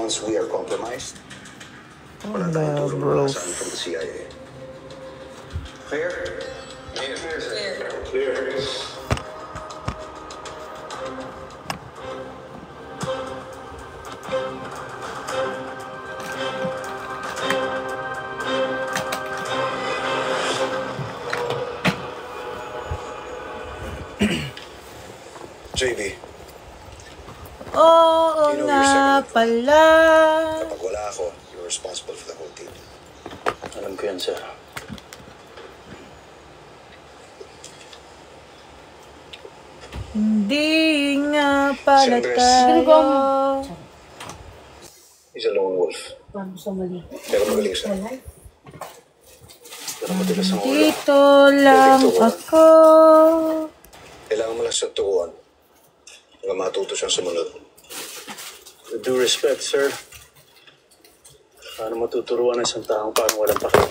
once we are compromised, wala tayong tulong malasan from the CIA. Clear? Clear, sir. Clear. JB. Oo nga pala. Kapag wala ako, you're responsible for the whole team. Alam ko yan, sir. Hindi nga pala Siyempre, tayo. He's a lone wolf. Pero magaling siya. Pero matigas ang ulo. Dito lang ako. Kailangan mo lang siya turuan. Hanggang matuto siyang sumunod. With due respect, sir. Paano matuturuan ng isang taong parang walang pakialam?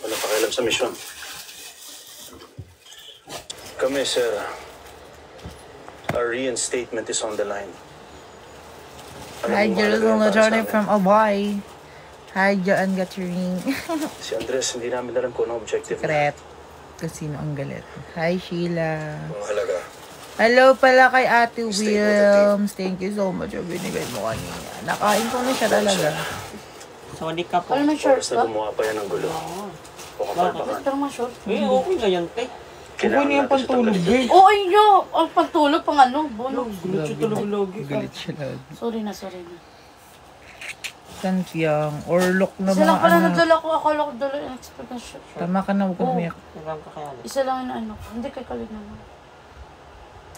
Walang pakialam sa misyon. Kami, sir. Our reinstatement is on the line. Hi, Jerusalem Attorney from Hawaii. Hi, Joanne Gatering. Si Andres, hindi namin alam kung anong objective Secret. Kung sino ang galit. Hi, Sheila. Ang halaga. Hello pala kay Ate Wilms. Thank you so much. Binigay mo kanina. Nakain ko na siya talaga. Sorry ka po. Ano na short Oras na gumawa pa yan ng gulo. O kapalpakan. Pero ma-short. Eh, okay na yan, te. Kailangan natin siya tanggalin. Oo, inyo. Ang pagtulog pang ano. Bono. Gulit siya tulog-logi ka. Galit siya lagi. Sorry na. Santiang. Orlok na Isa lang mga pala ano. nagdala ko. Akala ko dala yung expert na short. Tama ka na, huwag kang umiyak. Nagam ka kaya. Isa lang yung ano. Hindi kay Kalin naman.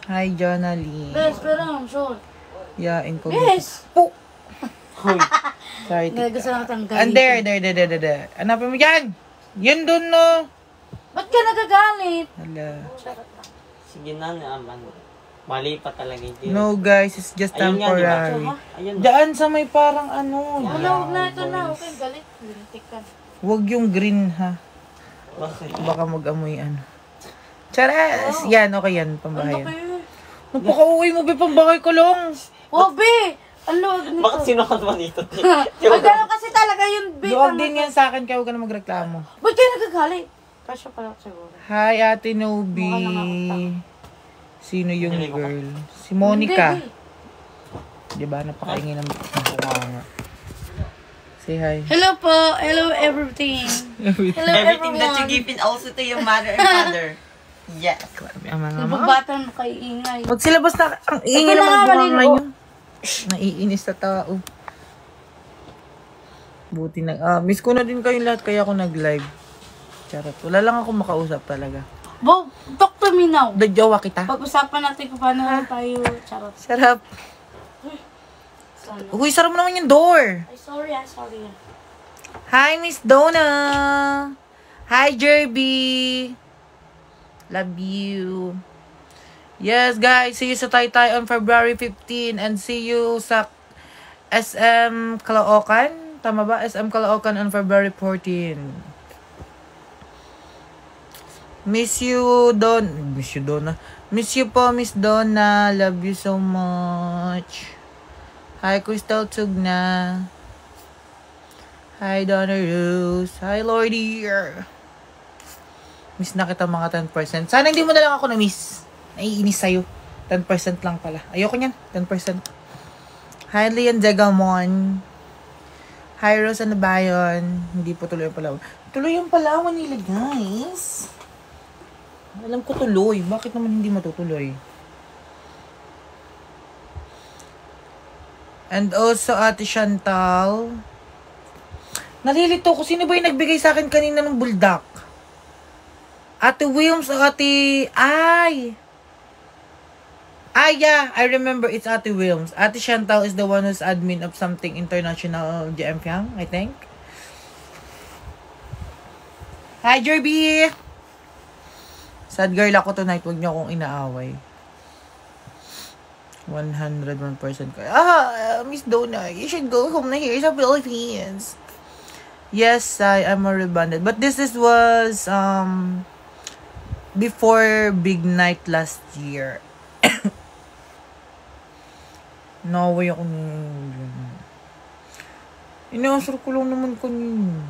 Hi, Jonalie. Bes, pero ang short. Yeah, in Bes! Oh! Hoy. Sorry, Hindi, gusto lang And tanggalin. there. Hanapin mo yan! Yun dun, no! Ba't ka nagagalit? Hala. Sige na, naman. Mali pa talaga yung No, guys, it's just Ayun nga, di ba? temporary. Ayun. Daan sa may parang ano. Wala, huwag na. Ito na. Okay, galit. Lintik ka. Huwag yung green, ha? Bakit? Baka mag-amoy ano. Charas! Yan, okay yan, Ano pambahay. kayo? Napaka-uwi mo, be, pambahay ko lang. Oh, be! Ano? Bakit sinukat mo dito, te? Ay, gano'n kasi talaga yung be. Luwag din yan sa akin, kaya huwag ka na magreklamo. Ba't kayo nagagalit? Kasya pala siguro. Hi, Ate Nobi. Mukha lang ako. Sino yung girl? Si Monica. Hindi, Diba? Napakaingin ng mga. Say hi. Hello po. Hello everything. Hello Everything that you everyone. give in also to your mother and father. Yes. Ang mga mga. Nagbabata na kayo ingay. Magsilabas na. Ang ingin Ito na na nga, magbuhang maliligo. nyo. Naiinis na tao. Buti na. Miss ko na din kayong lahat kaya ako nag-live. Charot. Wala lang ako makausap talaga. Bo, talk to me now. Dadyawa kita. Pag-usapan natin kung paano tayo. Charot. Sarap. Sana. Uy, sarap mo naman yung door. Ay, sorry. Hi, Miss Donna. Hi, Jerby. Love you. Yes, guys. See you sa Taytay on February 15 and see you sa SM Caloocan. Tama ba? SM Caloocan on February 14. Miss you, Donna. Miss you po, Miss Donna. Love you so much. Hi, Crystal Tugna. Hi, Donna Rose. Hi, Lordy. Miss na kita mga 10%. Sana hindi mo na lang ako na-miss. Naiinis sa'yo. 10% lang pala. Ayoko niyan. 10%. Hi, Leon Degamon. Hi, Rose Anabayon. Hindi po tuloy ang Palawan. Tuloy ang Palawan nila, guys. Alam ko tuloy. Bakit naman hindi matutuloy? And also, Ate Chantal. Nalilito ko. Sino ba yung nagbigay sa akin kanina ng buldak? Ate Wilms o Ate... yeah. I remember it's Ate Wilms. Ate Chantal is the one who's admin of something international GM Fiang, I think. Hi, Jerby! Sad girl ako tonight. Huwag niyo akong inaaway. 101% ko. Miss Donna, you should go home na here sa Philippines. Yes, I am a rebonded. But this was before Big Night last year. Naway ako ni... Inaasar ko lang naman kanina.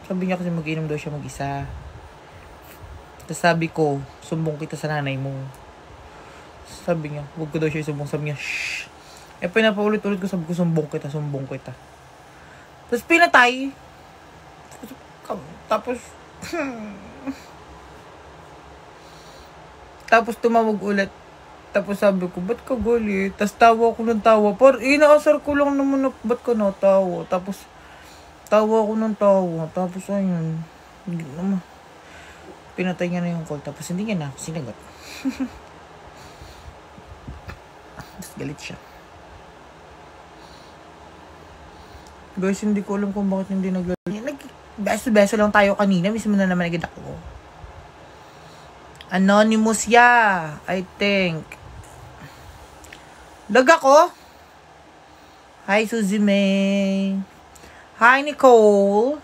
Sabi niya kasi mag-inom daw siya mag-isa. Tapos sabi ko, sumbong kita sa nanay mo. Sabi niya, huwag ko daw siya isumbong. Sabi niya, shh. Pinapaulit-ulit ko, sabi ko, sumbong kita. Tapos pinatay. Tapos tumawag ulit. Tapos sabi ko, ba't ka galit? Tapos tawa ako ng tawa. Inaasar ko lang naman na, ba't ka natawa? Tapos, tawa ako ng tawa. Tapos, ayun. Pinatay niya na yung call. Tapos, hindi niya na ako sinagot. Tapos, galit siya. Guys, hindi ko alam kung bakit hindi nag-galit. Beso-beso lang tayo kanina. Mismo na naman nagid ako. Anonymous I think. Lag ako. Hi, Suzy May. Hi, Nicole.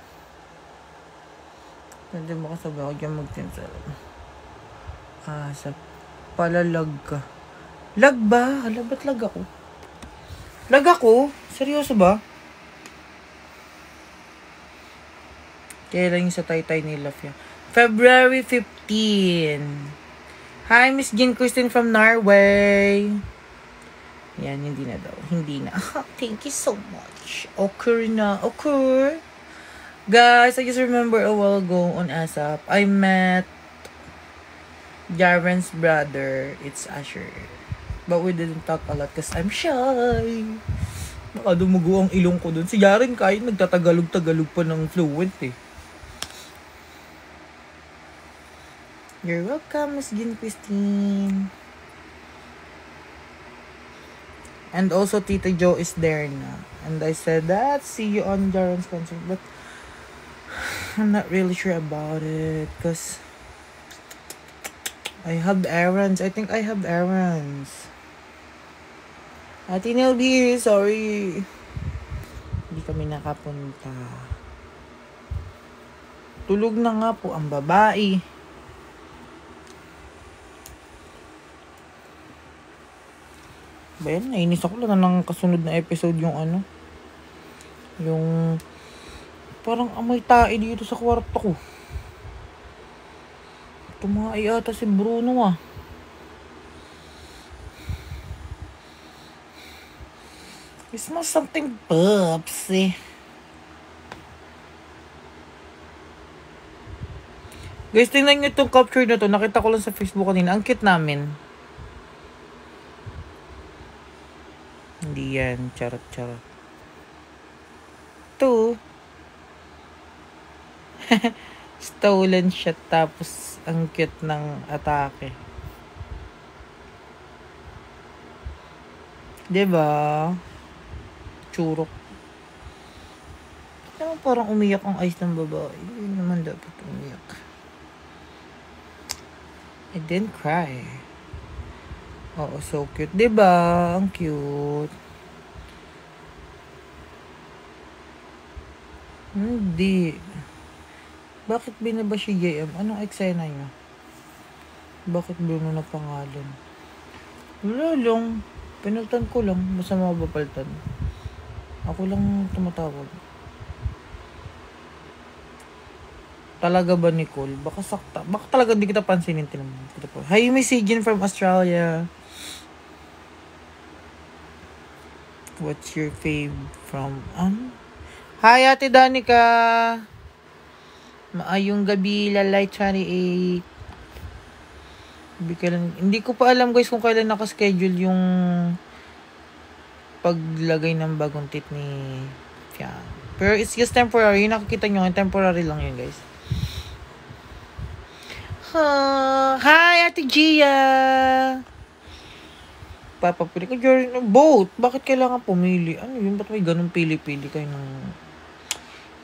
Hindi mo kasabi ako dyan mag-tinsel. Sa palalag ka. Lag ba? Hala, ba't lag ako? Lag ako? Seryoso ba? Kailan yung sa Taytay ni Lafia? February 15. Hi, Miss Jean Christine from Norway. Yan, hindi na daw. Hindi na. Thank you so much. Okay na. Okay. Guys, I just remember a while ago on ASAP, I met Jaren's brother. It's Asher. But we didn't talk a lot because I'm shy. Baka dumugo ang ilong ko dun. Si Jaren kahit nagtatagalog-tagalog pa ng fluent eh. You're welcome, Miss Jean Christine. And also, Tita Jo is there na. And I said that, see you on Jaren's concert. But, I'm not really sure about it. Because, I have errands. I think I have errands. Ate Nelby, sorry. Hindi kami nakapunta. Tulog na nga po ang babae. Ba yan? Nainis ako lang ng kasunod na episode yung ano. Yung parang amoy tae dito sa kwarto ko. Tumae ata si Bruno ah. It smells something pops eh. Guys, tingnan nyo itong capture na to. Nakita ko lang sa Facebook kanina. Ang cute namin. Hindi yan. Charot-charot. Ito. Stolen shot. Tapos, ang cute ng atake. Diba? Churok. Naman parang umiyak ang eyes ng babae. Hindi naman dapat umiyak. I didn't cry. Oo, so cute. Diba? Ang cute. Hindi. Bakit binaba si JM? Anong eksena niya? Bakit Bruno na pangalan? Wala lang. Pinaltan ko lang. Basta mabapaltan. Ako lang tumatawag. Talaga ba, Nicole? Baka sakta. Baka talaga hindi kita pansinin. Hi, Miss Jean from Australia. What's your fave from... Hi, Ate Danica. Maayong gabi, Lalay 28. Hindi ko pa alam guys kung kailan nakaschedule yung paglagay ng bagong tit ni Fian. Pero it's just temporary. Yung nakikita nyo, temporary lang yun guys. Hi, Ate Gia. Papapili ko during both. Bakit kailangan pumili? Ano yun? Ba't may ganun pili-pili kayo ng...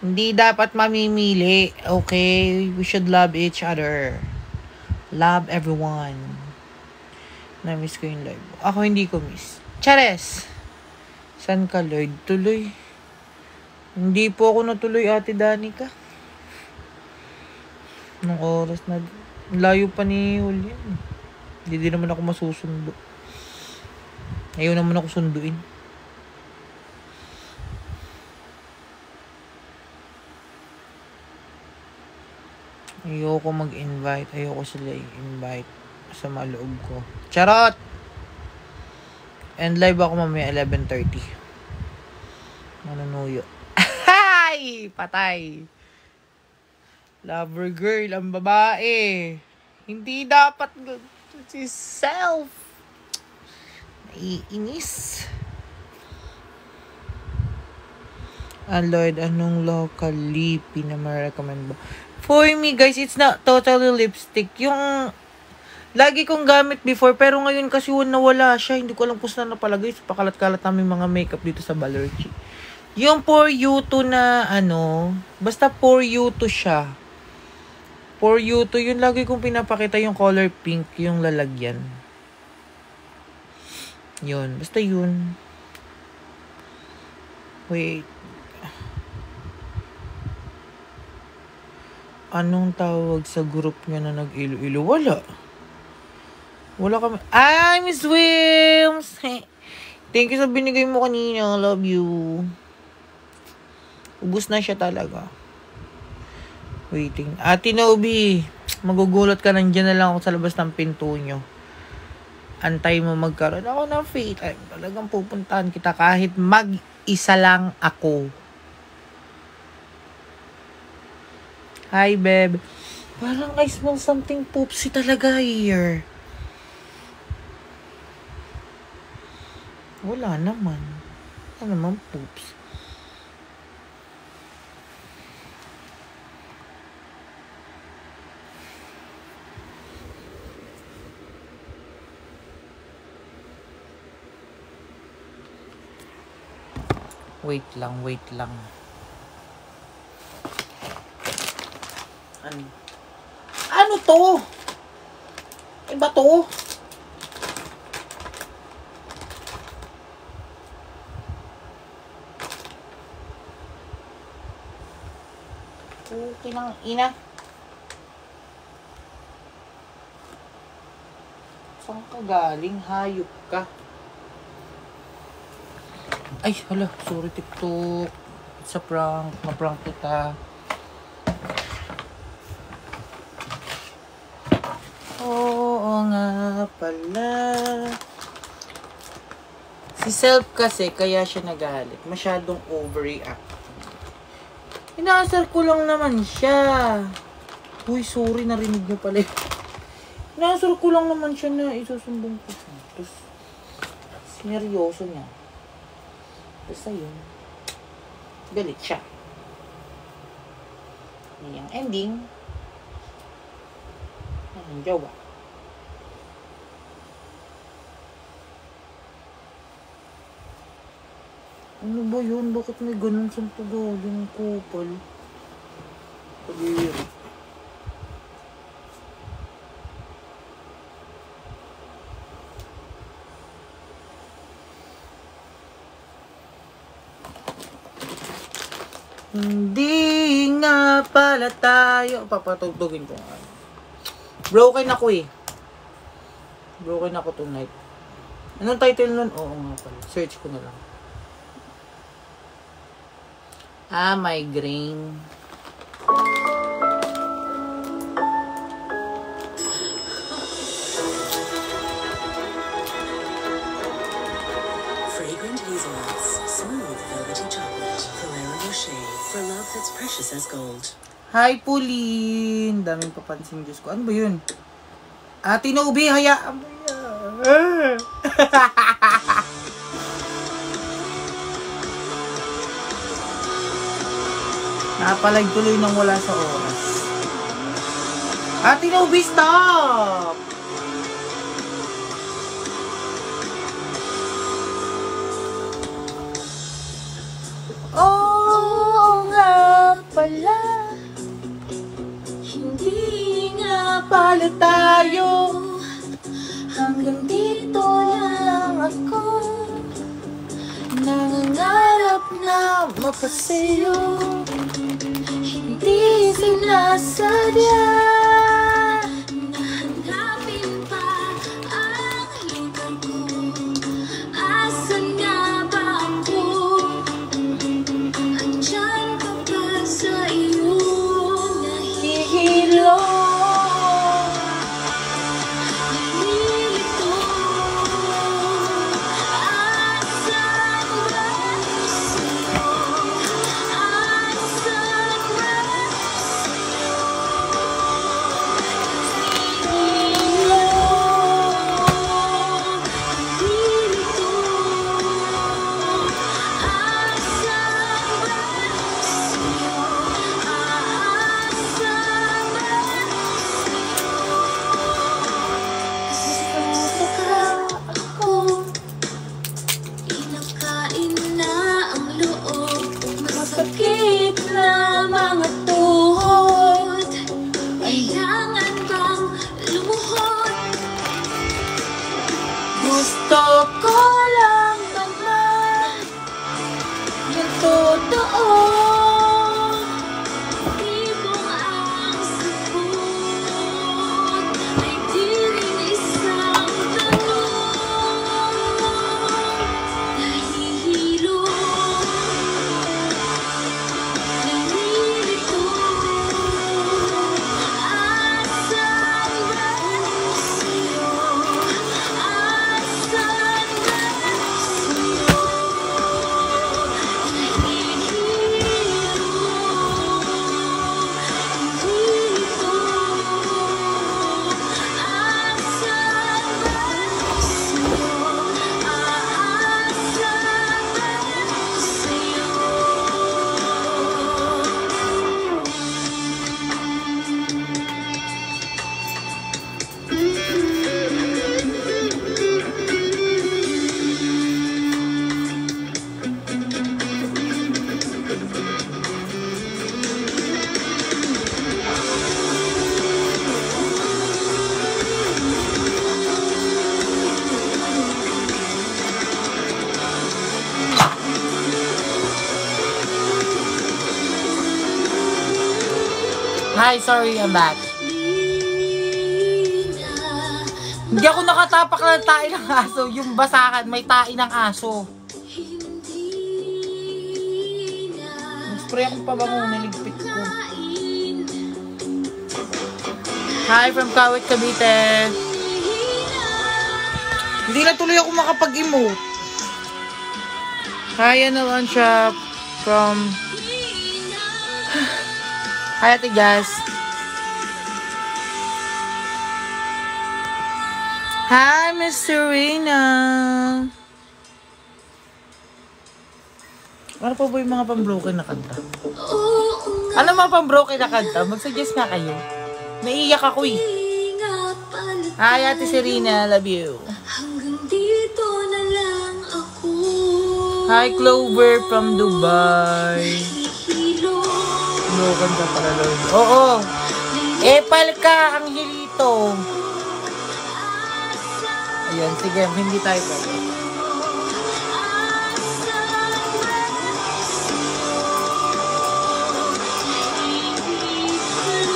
Hindi dapat mamimili. Okay? We should love each other. Love everyone. Na-miss ko yung live. Ako hindi ko miss. Chares! San ka, Lloyd? Tuloy. Hindi po ako natuloy, Ate Danica. Nung oras na... Layo pa ni Julian. Hindi din naman ako masusundo. Ayaw naman ako sunduin. Ayoko mag-invite. Ayoko sila i-invite sa maloob ko. Charot! And live ako mamaya 11:30. Manunuyo. Ay! Patay! Lover girl, ang babae. Hindi dapat si self. Naiinis. Lloyd, anong local lippy na ma-recommend ba? For me, guys, it's not totally lipstick. Yung lagi kong gamit before, pero ngayon kasi nawala siya. Hindi ko alam kung saan napalagay. So, pakalat-kalat namin mga makeup dito sa Balerchi. Yung For You To na, basta For You To siya. For You To, yun lagi kong pinapakita yung color pink, yung lalagyan. Yun, basta yun. Wait. Anong tawag sa group niya na nag-ilo-ilo? Wala. Wala kami. Ay, Miss Wims! Thank you sa binigay mo kanina. Love you. Ubus na siya talaga. Waiting. Ate Nobi, magugulat ka, nandiyan na lang ako sa labas ng pinto nyo. Antay mo magkaroon ako ng faith. Ay, talagang pupuntahan kita kahit mag-isa lang ako. Hi, babe. Parang I smell something poopsy talaga here. Wala naman. Wala naman poops. Wait lang. Ano to? Iba to? Okay lang, ina. Saan ka galing? Hayop ka. Ay, hala. Sorry, TikTok. It's a prank. Na-prank kita. Oo nga pala. Si Self kasi, kaya siya nagalit. Masyadong overreact. Inaasar ko lang naman siya. Uy, sorry, narinig niyo pala. Inaasar ko lang naman siya na isusumbong ko. Tapos, sineryoso niya. Basta yun. Galit siya. Yung ending. Ang jowa. Ano ba yun? Bakit may ganun sa pagaling kupal? Pag-iiri. Hindi nga pala tayo. Papatugtugin ko nga. Broken ako eh. Broken ako tonight. Anong title nun? Oo nga pala. Search ko na lang. Migraine. Fragrant hazelnuts, smooth velvety chocolate, Ferrero Rocher, for love that's precious as gold. Hi, Pauline! Daming papansin, Diyos ko. Ano ba yun? Ate Nobi, hayaan mo yan. Napalag tuloy nang wala sa oras. Ate Nobi, stop! Oo nga pala. Hindi nga pala tayo. Hanggang dito lang ako. Nangangarap na mapasayo. Hindi sinasadya. Nahanapin pa ang lugar ko. Gusto ko lang naman yung totoo. Ibong ang sagot ay di rin isang tanong. Nahihilo, nalilito, asan ba sa'yo? Asan ba sa'yo? Hi, sorry, I'm back. Hindi ako nakatapak ng tae ng aso. Yung basahan, may tae ng aso. Nag-spray akong pabango, niligpit ko. Hi from Kawit, Cavite. Hindi na tuloy ako makapag-emote. Hi, naman siya from... Hi, Ate Jazz. Hi, Miss Serena. Ano pa ba yung mga pang-broken na kanta? Ano mga pang-broken na kanta? Mag-suggest nga kayo. Naiiyak ako eh. Hi, Ate Serena. Love you. Hanggang dito na lang ako. Hi, Clover from Dubai. Broken ka pala, Lord. Oo. Epal ka, ang hilito. Ayan, sige. Hindi tayo pa.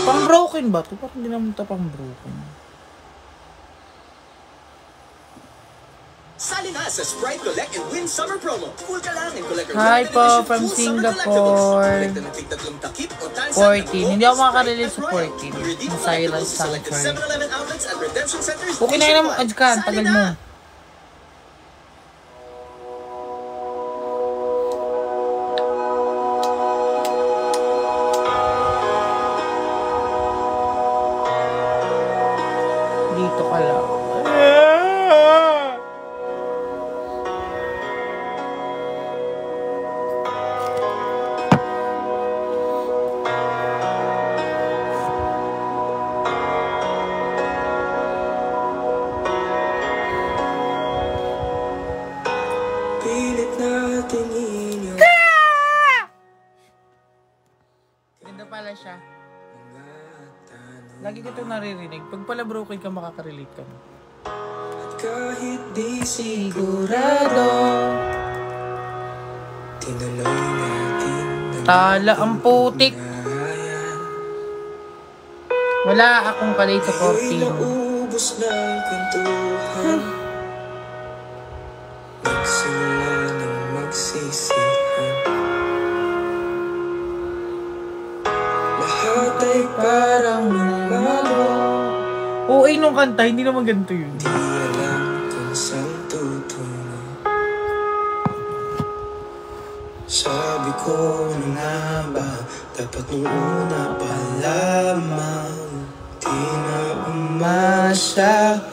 Pang-broken ba ito? Parang hindi naman ito pang-broken. Sali na sa Sprite Collect and Win Summer Promo. Cool ka lang and collect your Hi limited po, edition from full summer Singapore. collectibles. Collect na ng tig-tatlong takip o tansan 14. Hindi ako ng makakarelate sa Sprite 14. Royal. Redeem Ang collectibles silent sa selected soundtrack. 7-Eleven outlets and redemption centers Okay na yun naman, nationwide. Adkan. Sali Tagal na! mo. Dito ka lang. Pilit natin inyo. Ganda pala siya. Lagi ko itong naririnig. Pag pala broken ka, makakarelate ka. Kahit di Sigurado. tinuloy natin Tala ang putik. Wala akong kalay sa 14. naubos ng kwentuhan. Nagsimula ng magsisihan. Lahat ay Parang namago. Oo, nung kanta, hindi naman ganito yun. di alam kung saan tutungo. Sabi ko na nga ba, dapat nung una pa lamang. Di na umasa,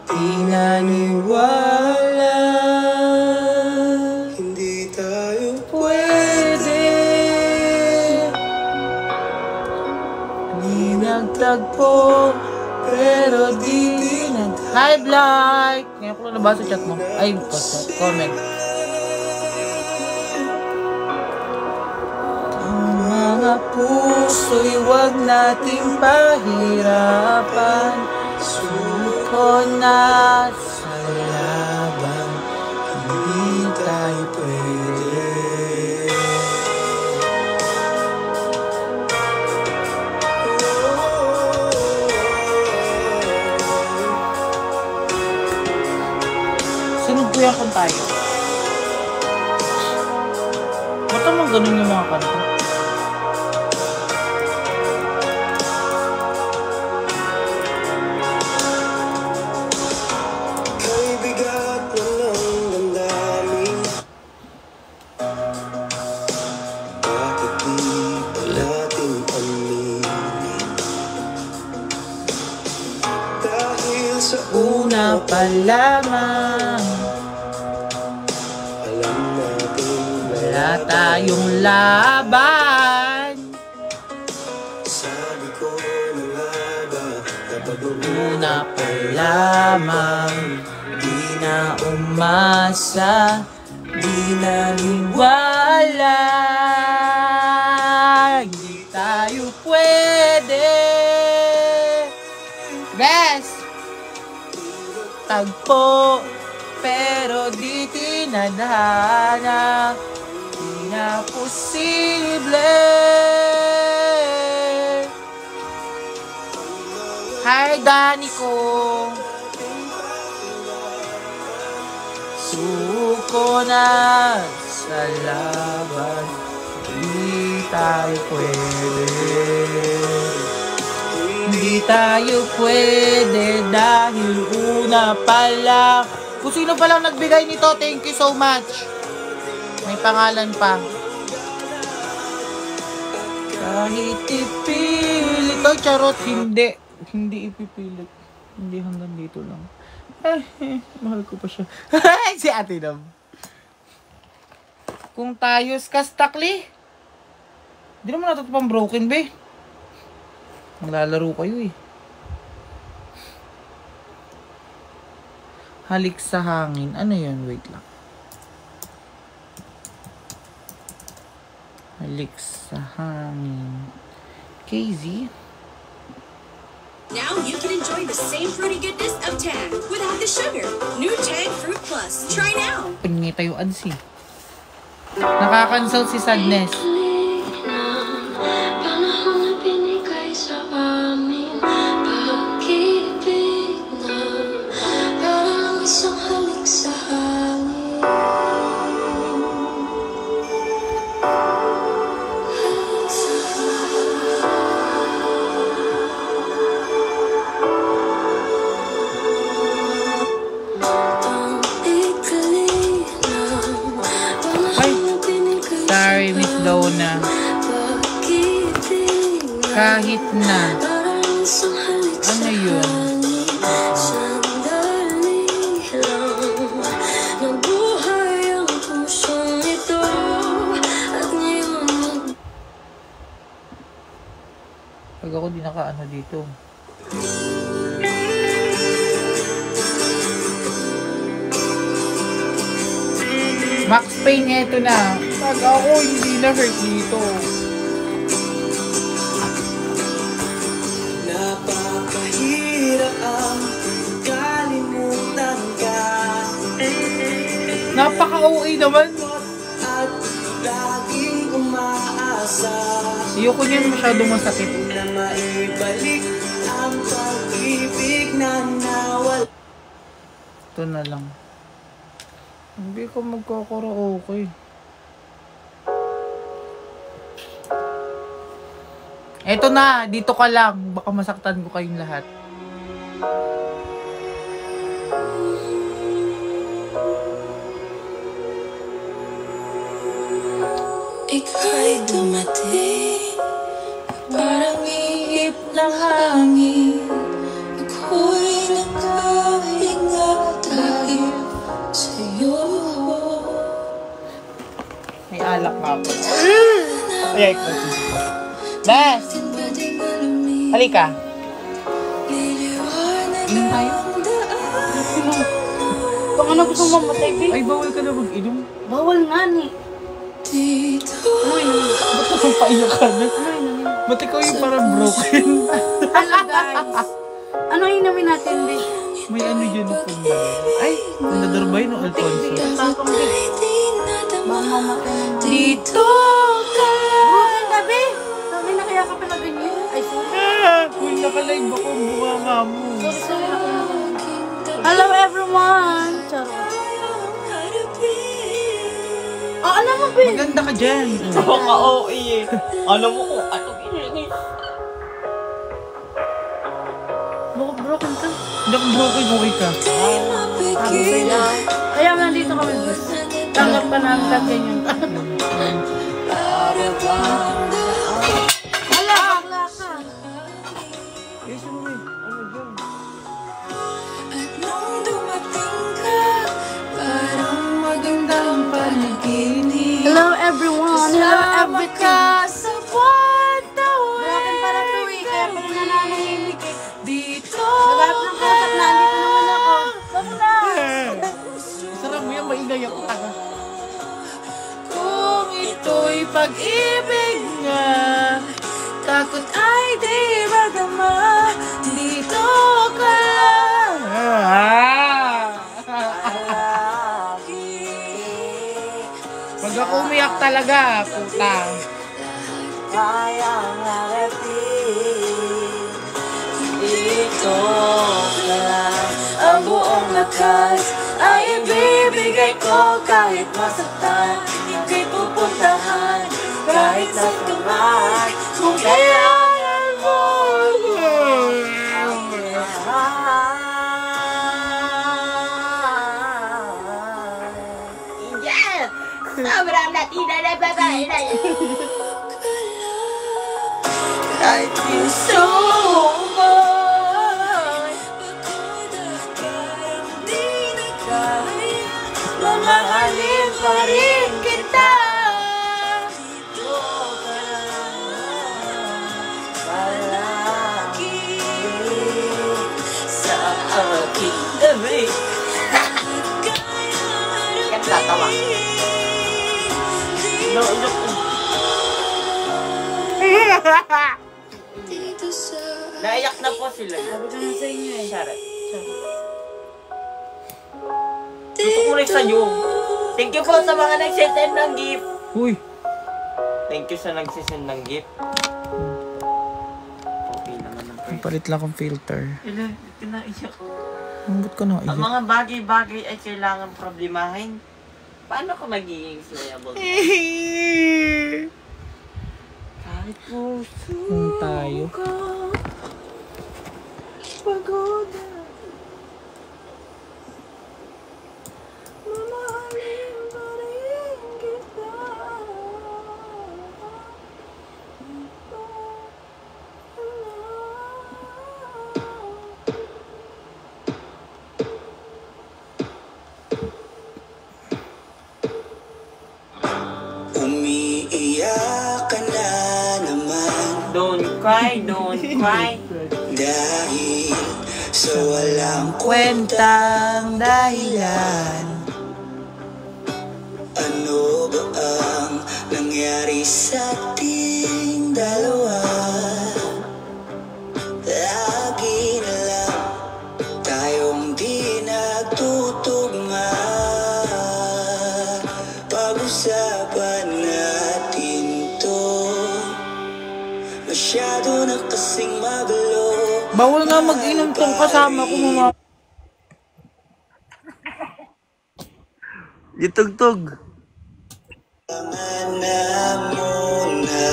di naniwala. Hindi tayo pwede. Di nagtagpo, pero di nag... Hi, Blight! Ngayon ko lang nabasa chat mo. Ay, comment. Ang mga puso'y wag nating pahirapan. Suko na sa lahat. Sunod ko yan kung tayo. Ba't naman ganun yung mga kanta? May bigat na ng damdamin. Bakit di pa natin aminin? Dahil sa Una pa lamang, alam natin wala tayong laban. sabi ko na nga ba, kapag Una pa lamang, di na umasa, di na niwala. Hindi tayo pwede. Best! Tagpo, pero di tinadhana, di na posible. Hi, Dani ko. Suko na sa laban, di tayo pwede. Hindi tayo pwede dahil una pa lang. Kung sino pa lang nagbigay nito, thank you so much. May pangalan pa. Kahit ipilit. Ay, charot, hindi. Hindi ipipilit. Hindi hanggang dito lang. Mahal ko pa siya. Si Ate Dam. Kung tayo kastakli. Hindi naman natin pang broken, be. Maglalaro kayo eh. Halik sa hangin. Ano yun? Wait lang. Halik sa hangin. KZ? Now you can enjoy the same fruity goodness of Tang without the sugar. New Tang Fruit Plus. Try now. Pingi tayo ads eh. Nakakansel si Sadness. Sorry, Miss Donna. Kahit na. Ano yun? Pag ako di naka-ano dito. Max Payne, eto na. Pag ako hindi na hurt dito. napakahirap ang kalimutan ka. Napaka-OA naman. At laging umaasa Ayoko niyan masyadong masakit. na maibalik ang pag-ibig na nawala. Ito na lang. Hindi ko magkakaraoke. Eto na, dito ka lang. Baka masaktan ko kayong lahat. Ika'y dumating, parang ihip ng hangin. Ako'y nakahinga dahil sa'yo. May alak nga po. Ay, ito. Bes! Halika. Inom tayo? Baka na gusto mamatay, babe. Ay, bawal ka na mag-inom. Bawal nga ni. Ba't naman paiyak ka na? Ba't ikaw yung parang broken? Ano, guys? Ano inamin natin, babe? May ano dyan na punda. Ay, nadadorbay no, Alfonso. Tapang, babe. Baka mamatay naman. Dito ka! Broken na, babe. Sabi na kaya ka pala ganyan. Ay, sorry. Kung nakalive ako ang bunganga mo. Sorry, sorry. Hello, everyone. Charot. Alam mo, Ben. Maganda ka dyan. Napaka-OA eh. Alam mo kung ano ginigit. Broken ka. Hindi ako broken ka. Kaya nandito kami, boss. Tanggap ka namin lahat ganyan. Hala, bakla ka. Yes, uwi. Ano dyan? At nung dumating ka, parang magandang panaginip. Hello, everyone. Hello, everything. Sa buwan-tawi. Broken para to eh. Kaya pala nananahimik eh. Dito Nagap ng kausap na, andito naman ako. Bakla. Sarap mo yan, maingay ako taga. kung ito'y pag-ibig nga, takot ay di madama. Dito ka Pag ako umiyak talaga, puta. Kayang harapin. Dito ka lang. Ang buong lakas ay ibibigay ko kahit masaktan. Hindi pupuntahan kahit sa kamay. Kung kailangan mo ang mahal. Yes! Sobrang Latina na babae na yun. Kahit gusto mo di na kaya, mamahalin pa rin kita. Dito ka palagi sa aking dami. Yan tatawa. dito sa Naiyak na po sila. Sabi ko na sa inyo eh. Charot. Gusto ko rin sa'yo. Thank you po sa mga nagsisend ng gift. Uy. Thank you sa nagsisend ng gift. Okay naman ang price. Palit lang akong filter. Ilan, kinaiyak. Ba't ka na Ang mga bagay-bagay ay kailangan problemahin. Paano ka magiging slayable? Kahit puso Kung tayo. ka, pagod na. Mamahalin pa rin kita. Ito Umiiyak ka na naman Don't cry, don't cry. dahil sa walang Kwentang dahilan. Ano ba ang nangyari sa ating dalawa? Lagi na lang tayong di nagtutugma. Pag-usapan natin to. Masyado na kasing magulo. Bawal nga mag-inom tong kasama ko mga... Itugtog. Na muna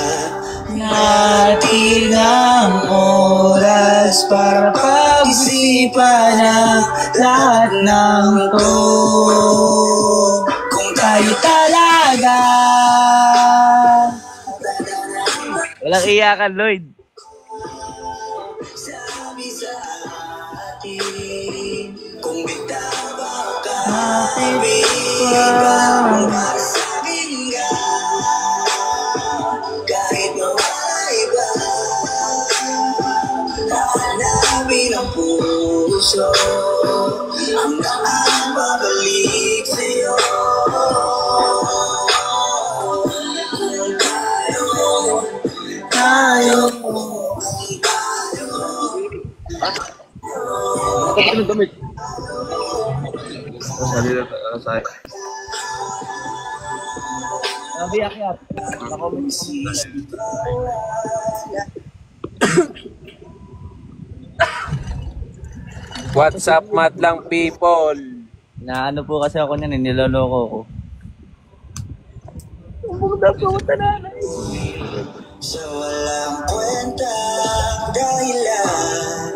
natin ang oras para pag-isipan ang lahat ng to. Kung tayo talaga Walang iyakan, Lloyd. sabi sa atin, kung bitabaw ka, biglang para sa akin ka. Kahit mawala iba, hahanapin ang puso hanggang ang babalik sa'yo. Kung tayo What's up, madlang people? Na ano po kasi ako niyan, niloloko ko. Sa walang kwentang dahilan.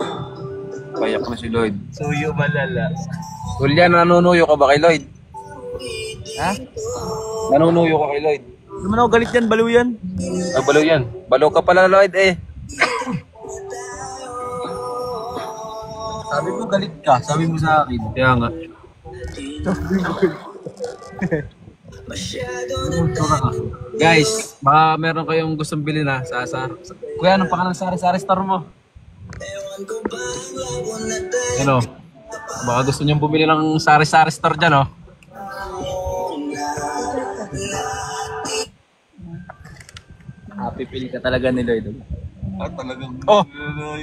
Payak na si Lloyd. Suyo malala. Julian, nanunuyo ka ba kay Lloyd? Ha? Nanunuyo ka kay Lloyd? Hindi naman ako galit yan, baliw yan. Ah, balo yan. Balo ka pala, Lloyd eh. Sabi mo galit ka, sabi mo sa akin. Kaya nga. Guys, baka meron kayong gustong bilhin ha. Kuya, anong pangalan sari-sari store mo? Ano? Baka gusto niyong bumili ng sari-sari store dyan, oh. Happy feel ka talaga ni Lloyd. Talagang. Oh,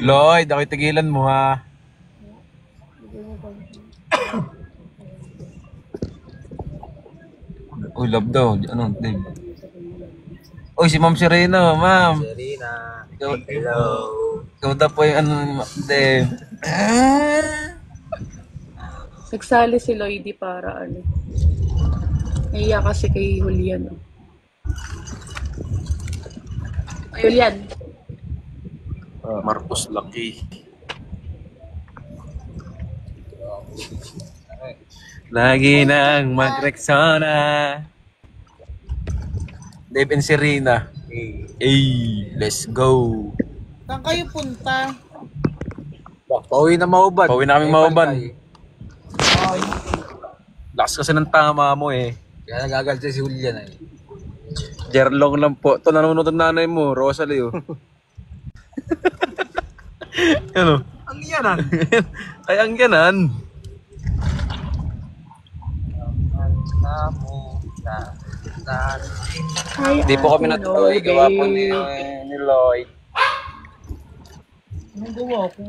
Lloyd, ako'y tigilan mo ha. Uy, love daw. Ano, Dave? Uy, si Ma'am Serena, ma'am. Serena. Hello. Ikaw daw po yung ano, Dave. Nagsali si Lloydie para ano. Naiya kasi kay Julian. Julian. Marcos Lucky. Lagi nang mag-Rexona. Dave and Serena. Hey, let's go. Saan kayo punta? Pauwi na Mauban. Pauwi na kami Mauban. Lakas kasi ng tama mo eh. Kaya nagagal si Julian eh. Jerlong lang po. Ito nanonood ang nanay mo, Rosalie oh. Ano? Ang yanan. Ay, ang yanan. Hindi po kami natuloy. Gawa po ni Lloyd. Anong gawa ko?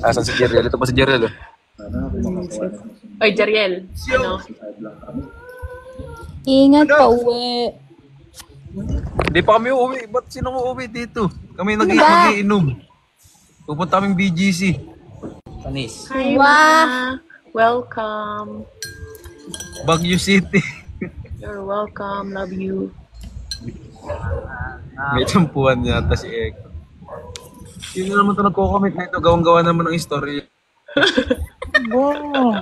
Asan si Jeriel? Ito pa si Jeriel. Ay, Jariel. Ano? Ingat pa uwi. Hindi pa kami uuwi. Ba't sinong uuwi dito? Kami nag-iinom. Pupunta kaming BGC. Panis. Hi, Wow. Ma. Welcome. Baguio City. You're welcome. Love you. May tampuhan yata si Eko. Yun na naman ito nagko-comment na ito. Gawang-gawa naman ng story. Wow.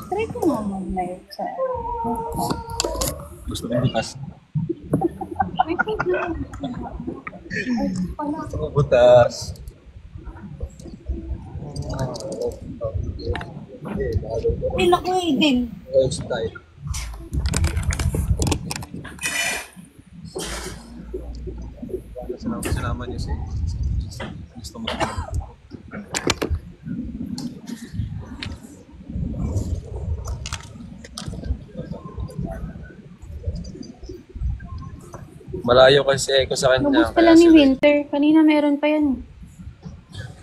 Try ko nga mag-live sa Gusto kong butas. Gusto kong butas. Ay, naku, din. Style. Sinama niyo si gusto mo. Malayo kasi Eko sa kanya. Lubos pala ni Winter. Kanina meron pa yan.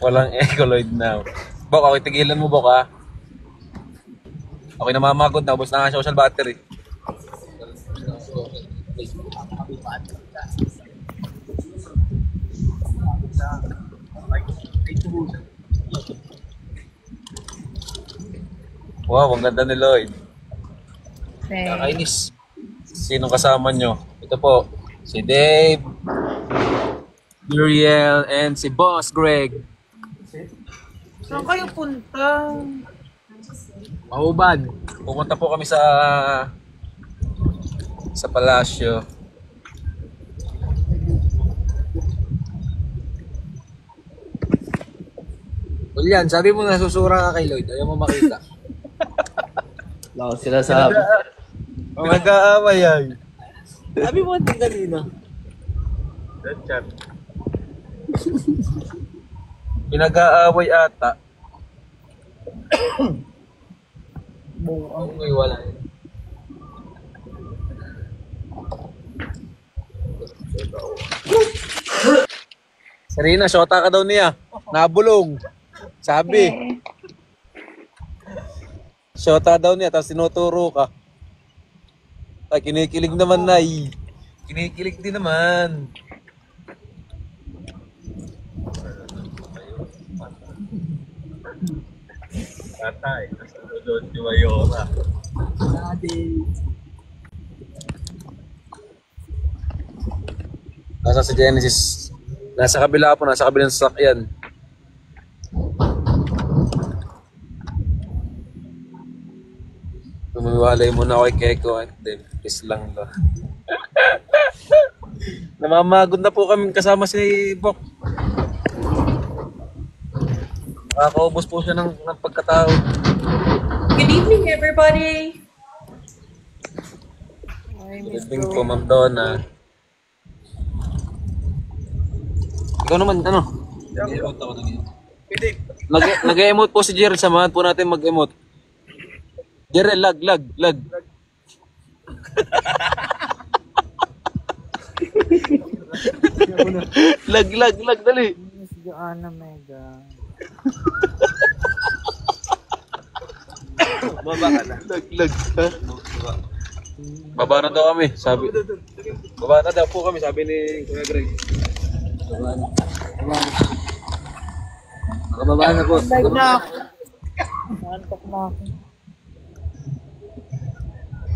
Walang Eko Lloyd now. Bok, ako tigilan mo, Bok, ha? Ako'y namamagod na. Ubus na nga social battery. Wow, ang ganda ni Lloyd. Nakainis. Sinong kasama nyo? Ito po, si Dave, Uriel, and si Boss Greg. Saan kayo punta? Mauban. Pupunta po kami sa palasyo. Julian, sabi mo nasusura ka kay Lloyd. Ayaw mo makita. Wala ko sila sabi. Mag-aaway yan. Sabi mo din kanina. Pinag-aaway ata. Ang may wala. Serena, shota ka daw niya. Nabulong. Sabi. Shota daw niya, tapos tinuturo ka. Ay, kinikilig naman na. Kinikilig din naman. Tatay, nasa doon si Mayora. Nasa si Genesis. Nasa kabila po, nasa kabilang sasakyan. Tumiwalay muna ako kay Keko. Please lang ba. Namamagod na po kami kasama si Bok. Nakakaubos po siya ng pagkatao. Good evening, everybody. Good evening po, Ma'am Donna. Ikaw naman, ano? Nag-emote ako na nag-emote po si Jerry. Samahan po natin mag-emote. Jerry, lag. lag, dali. Joanna Mega. Baba ka na. Lag. Ha? Baba na daw kami, sabi. Baba na daw po kami, sabi ni Kuya Greg. Makababa na po. Lag na ako. Nantok na ako.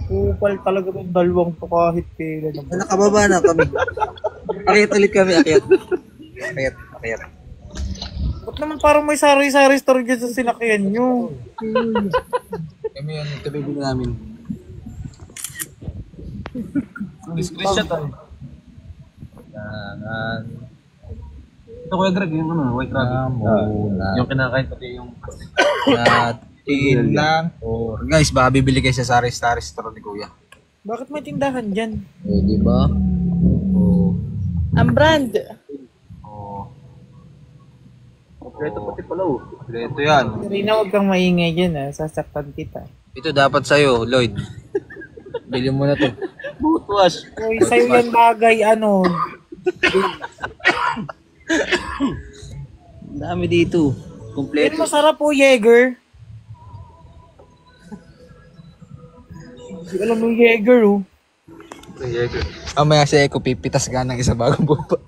Kupal talaga ng dalawang to kahit kailan naman. Nakababa na kami. Akyat ulit kami, akyat. Ba't naman parang may sari-sari story dyan sa sinakyan nyo? Kami yung kabibig namin. Screenshot tayo. Ito Kuya Greg, yung ano, white rabbit. Yung kinakain pati yung... Tiin lang. Guys, baka bibili kayo sa sari-sari store ni Kuya. Bakit may tindahan dyan? Di ba? Ang brand. Kompleto pati pala oh. Ito yan. Rina, huwag kang maingay dyan sasaktan kita. Ito dapat sa'yo, Lloyd. Bili mo na to. Butwas. Uy, sa'yo yan bagay, ano. Dami dito. Kompleto. Pero masarap po, Jaeger. Hindi alam mo Jaeger, oh. Mamaya si Eko pipitas ka ng isa bagong bupa.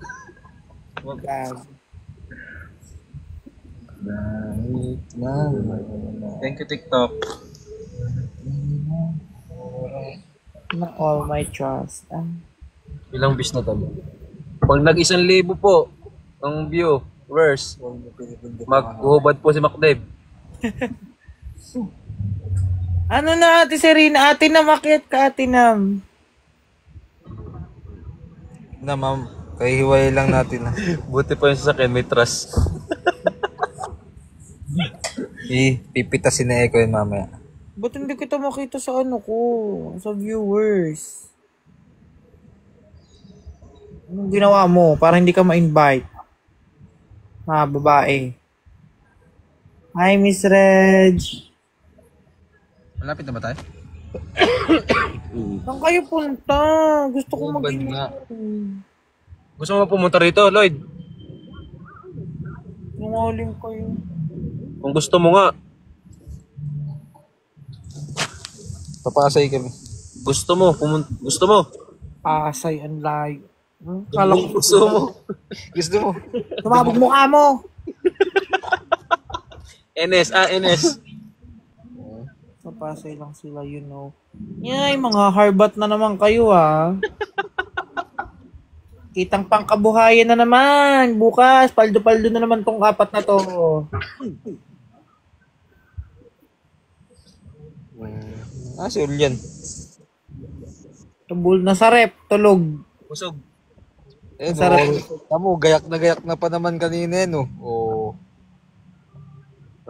Thank you, TikTok. Na all my trust. Ilang views na talo? Pag nag-1,000 po ang viewers, maghuhubad po si MacDave. Ano na ate Serena? Ate Nam, akyat ka ate Nam. Na ma'am, kahihiwalay lang natin na. Buti pa yung sasakyan, may trust. Pipitasin na Eko yun mamaya. Ba't hindi kita makita sa ano ko? Sa viewers. Anong ginawa mo para hindi ka ma-invite? Babae. Hi, Miss Reg. Malapit na ba tayo? Saan kayo punta? Gusto ko mag-invite. Gusto mo pumunta rito, Lloyd? Nangaling kayo. Kung gusto mo nga. Papasay kami. Gusto mo, gusto mo. Pasay ang layo. Kala ko gusto mo. Gusto mo. Tumabog mukha mo. NS. Papasay lang sila, you know. Yay, mga harbat na naman kayo, Kitang pangkabuhayan na naman. Bukas, paldo-paldo na naman tong 4 na to. Si Julian. Tubol na sa rep, tulog. Busog. Sarap. Tamo, gayak na pa naman kanina, no? Oo.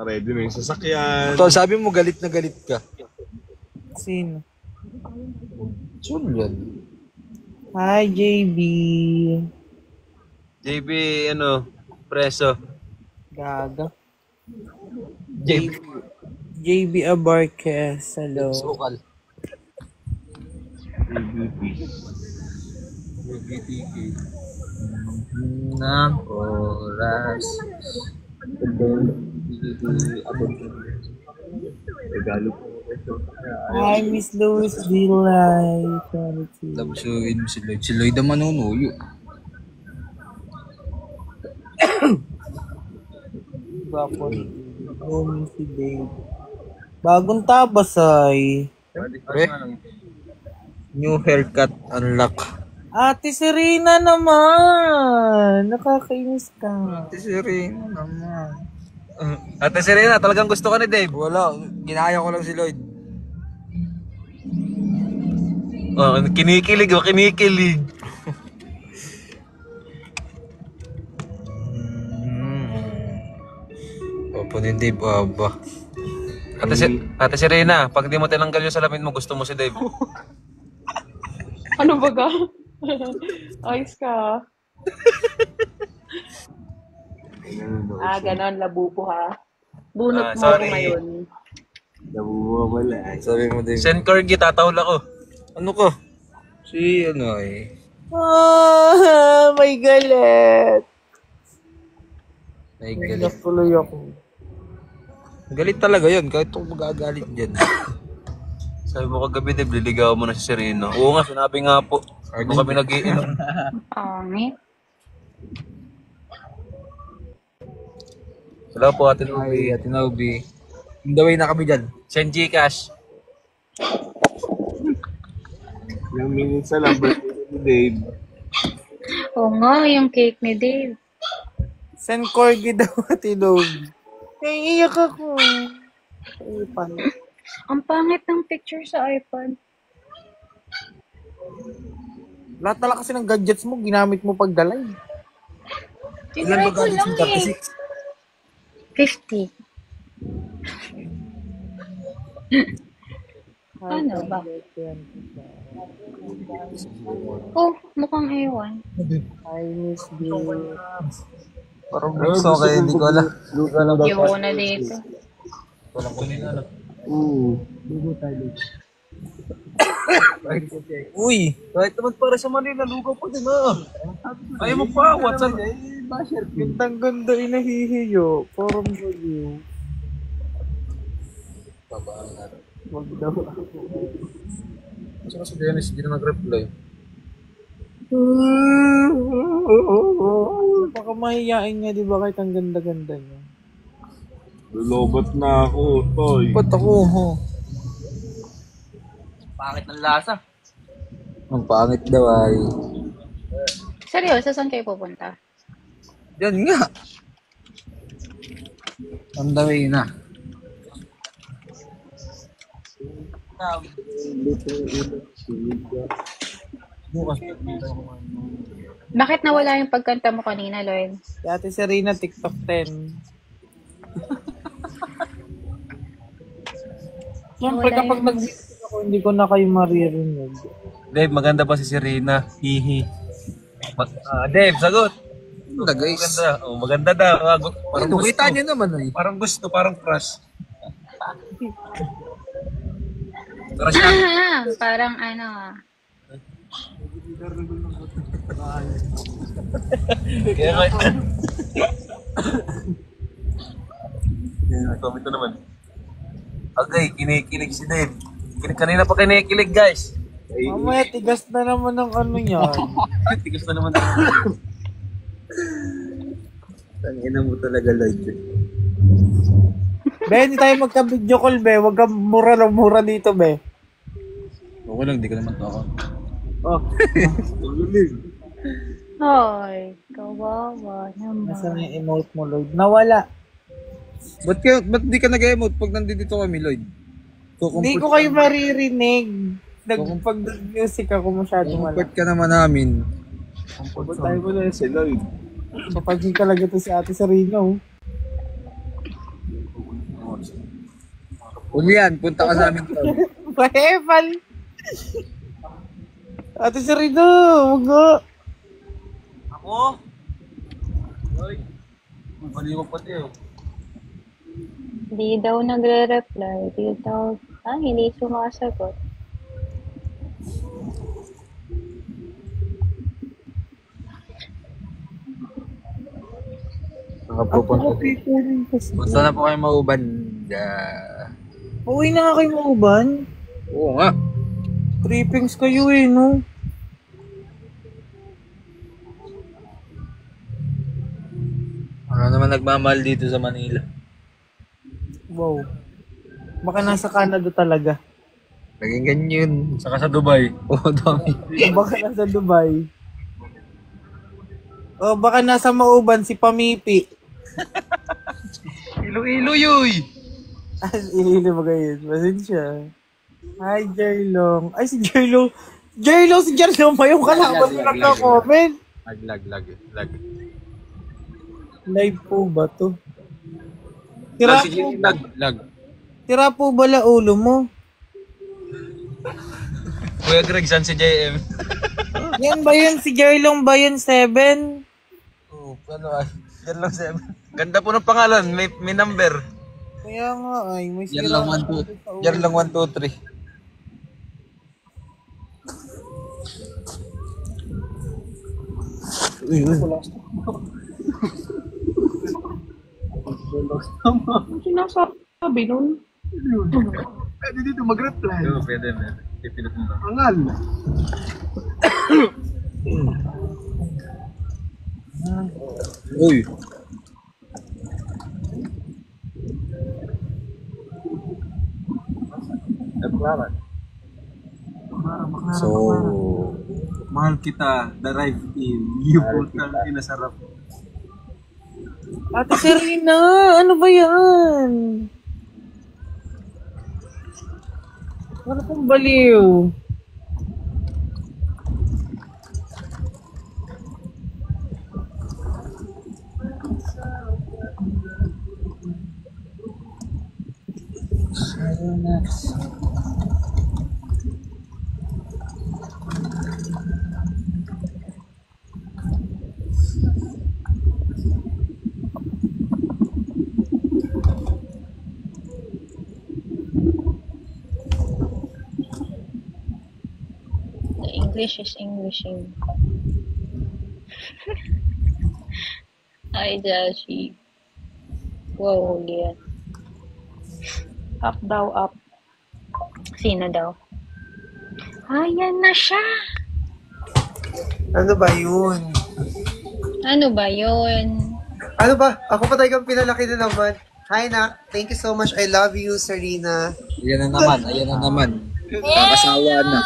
Ready na yung sasakyan. So, sabi mo galit na galit ka. Sino? Julian. Hi, JB. JB, preso. Gaga. JB. JB Abarquez. Hello. Sukal. Ng oras. Regalo po. I miss Louis Delight. Labusuin mo si Lloyd. Si Lloyd ang manunuyo. Bakit? Si Dave. Bagong tabas ay. Pre, new haircut unlock. Ate Serena naman. Nakakainis ka. Ate Serena naman. Ate Serena, talagang gusto ka ni Dave. Wala, ginaya ko lang si Lloyd. Oh, kinikilig o kinikilig. Opo ni Dave, aba. Ate Serena, pag di mo tinanggal yung salamin mo, gusto mo si Dave. Ano ba ga? Ayos ka. Ganon, labupo ha. Bunot mo sorry. ako ngayon. Nabubuha wala. Sabi mo Dave. Send Corgi, tatahol ako. Ano ko? Si ano eh. May galit. May galit. Tuloy ako. Galit talaga yun, kahit kung magagalit dyan. Sabi mo kagabi, Dave, liligaw mo na si Serena. Oo nga, sinabi nga po. Kung kami nag-iinom. Pangit. Hello po, Ate Hi, Nubi. Ate Nobi. On the way na kami dyan. Send Gcash. Ilang minutes na lang, birthday ni Dave. Oo nga, yung cake ni Dave. Send Corgi daw, Ate Dove. Naiiyak ako. Ipan. Ang pangit ng picture sa iPad. Lahat pala kasi ng gadgets mo, ginamit mo pagdalay. Tinry ko lang eh. 50. Ano ba? Oh, mukhang ewan. I miss you. Parang gusto kayo, hindi ko alam. Ayoko na dito. Uy, kahit naman para sa Manila, lugaw pa din ah. Ayaw mo pa, what's up? Gandang ganda inahihiyo. Parang baliw. Wag daw ako. Saka si Dennis, hindi na nag-reply. Baka mahihain niya, di ba? Kahit ang ganda-ganda niya. Lulobat na ako, Toy. Ba't ako, ho? Pangit ng lasa. Ang pangit daw ay. Seryoso, saan kayo pupunta? Yan nga. On the way na. Bakit nawala yung pagkanta mo kanina, Lloyd? Si Ate Serena, TikTok 10. Siyempre, Wala kapag yun. nag-video ako, hindi ko na kayo maririnig. Dave, maganda pa si Serena. Hihi. Dave, sagot. Wala guys. Maganda. Oh, maganda daw. Ay, nakita niyo naman ay. Parang gusto, parang crush. Crush na. Parang ano Kaya nga. Comment na naman. Okay, kinikilig si Dave. Kanina pa kinikilig, guys. Mamaya, tigas na naman ng ano yan. Tigas na naman. Tangina mo talaga, Lloyd. Be, hindi tayo magka-video call, be. Huwag kang mura ng mura dito, be. Okay lang, di ka naman ako. Oh. Hoy, kawawa naman. Nasaan yung emote mo, Lloyd? Nawala. Ba't di ka nag-emote pag nandito kami, Lloyd? Hindi ko kayo maririnig. Pag nag-music ako masyadong wala. Comfort ka naman namin. Ba't tayo mo na si Lloyd? So, pag talaga to si Ate Serena, oh. Ulian, punta ka sa amin. Mahepal! Ate Serena, huwag nga. Ako? Lloyd. Baliwag pati oh. Hindi daw nagre-reply. Hindi sumasagot. Punta na po kayo maubanda. Pauwi na nga kayo Mauban. Oo nga. Trippings kayo no? Ano naman nagmamahal dito sa Manila? Wow. Baka nasa Canada talaga. Naging ganyan. Saka sa Dubai. Oo, dami. Baka nasa Dubai. O baka nasa Mauban si Pamipi. Ilo-ilo yoy! Iilo ba kayo? Pasensya. Hi, Jerlong. Ay, si Jerlong. Jerlong, si Jerlong pa yung kalaban mo nagka-comment. Lag. Live po ba to? Lag. Tira po ba ulo mo? Kuya Greg, saan si JM? Yan ba yun? Si Jerlong ba yun? 7? Oo, Jerlong 7. Ganda po ng pangalan, may number. Kaya nga ay, may sira. Jerlong 1, 2, 3. Sinasabi nun. Pwede dito mag-reply. Oo, pwede. Ipinot mo lang. Angal. Uy. So, mahal kita, drive-in. Putang inasarap. Ate Serena, ano ba yan? Ano pong baliw? English is Englishing. Ay, Jashi. Wow, huli yan. Up daw, up. Sino daw? Ayan na siya! Ano ba yun? Ano ba yun? Ano ba? Ako pa talagang pinalaki na naman. Hi, Nak. Thank you so much. I love you, Serena. Ayan na naman. Kakasawa na.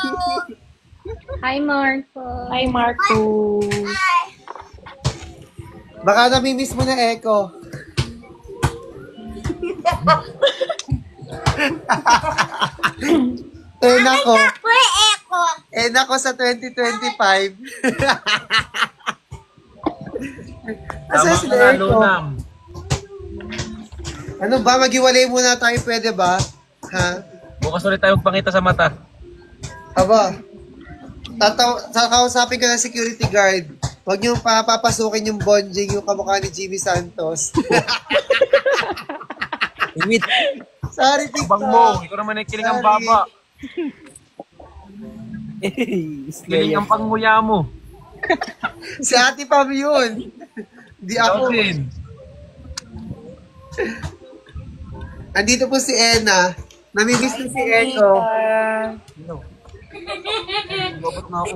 Hi, Marco. Hi, Marco. Baka namimiss mo na Echo. Nako. Nako sa 2025. Asa si Echo? Ano ba? Maghiwalay muna tayo, pwede ba? Ha? Bukas ulit tayo magpakita sa mata. Aba. Kakausapin ko ng security guard. Huwag niyo papapasukin yung bonjing yung kamukha ni Jimmy Santos. Imit. Sorry, TikTok. Bang mo, ikaw naman ay kiling ang baba. Kiling ang panguya mo. Si Ate Pam yun. Di ako. Andito po si Ena. Namimiss na si Echo. Lobot na ako.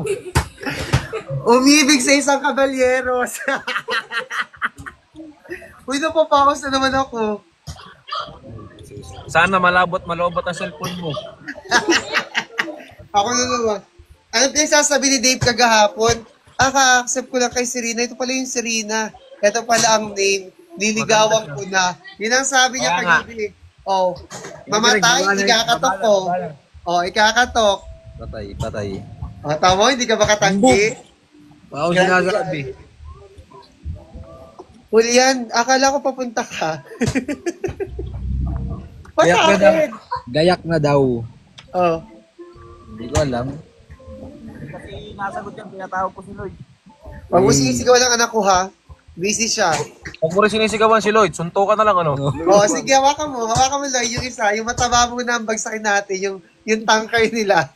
Umibig sa isang kabalyeros. Uy, napapaos na naman ako. Sana malobot ang cellphone mo. Ako na naman. Ano pinagsasabi ni Dave kagahapon? Ka-accept ko lang kay Serena. Ito pala yung Serena. Ito pala ang name. Niligawan ko na. Yun ang sabi niya kagabi. Oh, mamatay, ikakatok ko. Oh, ikakatok. Patay. Oh, tama, hindi ka makatanggi. Wow, sinasabi. Julian, akala ko papunta ka. Gayak na daw. Oh. Hindi ko alam. Kasi nasagot yan, pinatawag ko si Lloyd. Huwag mo sinisigawan ng anak ko ha. Busy siya. Huwag mo rin sinisigawan si Lloyd, suntukan na lang ano. Oh, sige, hawakan mo Lloyd, yung isa, yung mataba mo na ang bagsakin natin, yung tanker nila.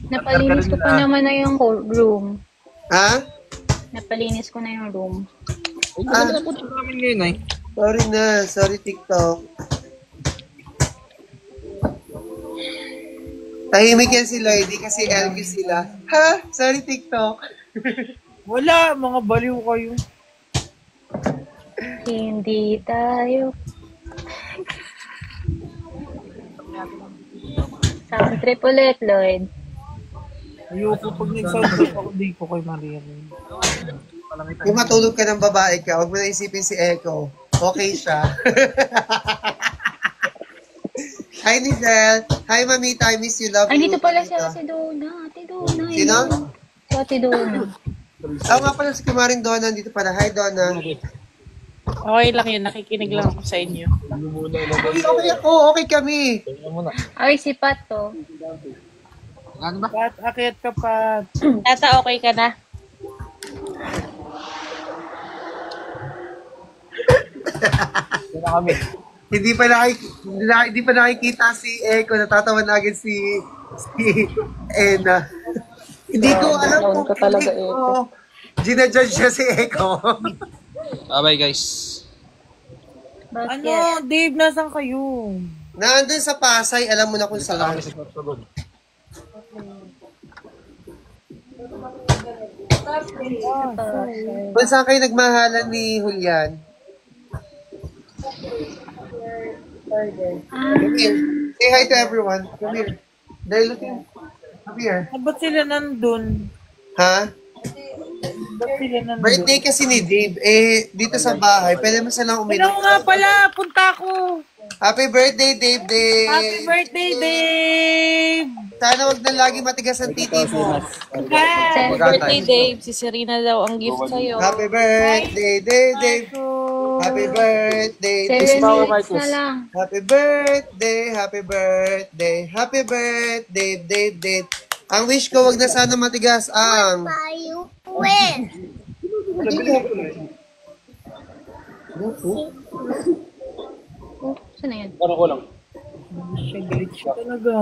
Napalinis ko pa naman na yung room. Ha? Napalinis ko na yung room. Ay, maganda na po namin ngayon ay. Sorry na. Sorry, TikTok. Tahimik yan si Lloydie kasi LQ sila. Ha? Sorry, TikTok. Wala, mga baliw kayo. Hindi tayo. Sound trip ulit, Lloyd. Ayoko pag nag-sound trip ako, di ko kay Maria. Kung matulog ka ng babae ka, huwag mo na isipin si Echo. Okay siya. Hi, Nizel. Hi, Mamita. I miss you. Love Ay, you. dito pala si Ate Dona. Ate Dona. Sino? Si Ate Dona. Nga pala si Kumaring Donna. Dito pala. Hi, Donna. Okay lang yun. Nakikinig lang ako sa inyo. Okay ako. Okay kami. Ay, si Pat to. Pat, akit ka, Pat. Tata, okay ka na? Hindi pa nakikita si Echo. Natatawa na agad si Ena. Hindi ko alam kung talaga, Echo. Gina-judge siya si Echo. Bye guys. Ano, Dave, nasan kayo? Nandun sa Pasay, alam mo na kung saan. Kung saan kayo nagmahalan ni Julian? Come here. Say hi to everyone. Come here. They're looking. Come here. Ba't sila nandun? Ha? Ba't sila nandun? Birthday kasi ni Dave. Eh, dito sa bahay, pwede mo silang uminom. Ano nga pala? Punta ko. Happy birthday, Dave. Happy birthday, Dave! Sana wag na lagi matigas ang titi mo. Happy birthday, Dave. Si Serena daw ang gift sa'yo. Happy birthday, Dave. Happy birthday, Dave. Happy birthday, happy birthday, happy birthday, Dave. Ang wish ko, wag na sana matigas ang... Saan na yan? Parang ko lang. Talaga.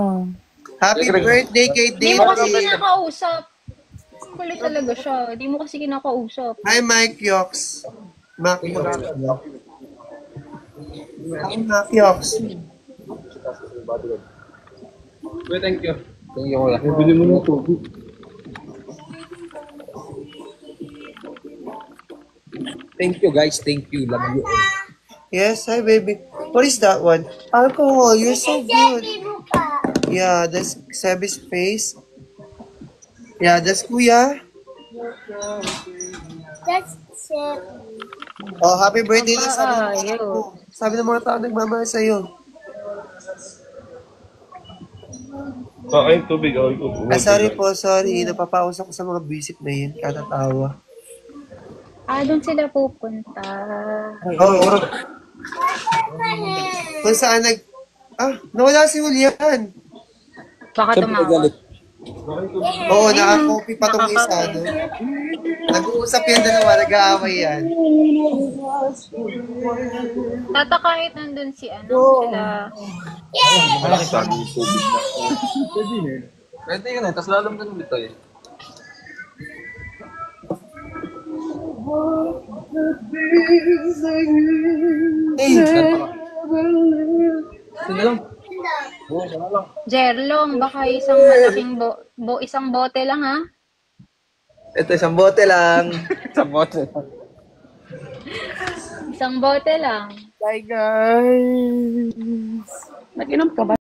Happy birthday kay Hindi Dave. mo kasi kinakausap. Kulit talaga siya. Hindi mo kasi kinakausap. Hi, Mike Yox. Mac Yox. Hi, Mac Yox. Wait, thank you. Thank you, kuya. Bili mo na ito. Thank you, guys. Thank you. Love you all. Yes, hi, baby. What is that one? Alcohol. You're so good. Yeah, that's Sebi's face. Yeah, that's Kuya. That's it. Oh, happy birthday na sabi ng mga tao nagmamahal sa'yo. Ay, tubig. Sorry po, sorry. Napapaus ako sa mga visit na yun. Katatawa. Doon sila pupunta. Oo. Kung saan nawala si Julian. Baka tumawa. Oo, naka-copy pa tong isa. No? Nag-uusap yung dalawa, nag-aaway yan. Tata kahit nandun si sila. Malaki sa akin yung tubig na. Pwede yun eh. Tapos lalong ganun dito eh. Sige lang. Jerlong, baka isang malaking isang bote lang ha? Ito, isang bote lang. Isang bote. Isang bote lang. Bye, guys. Nag-inom ka ba?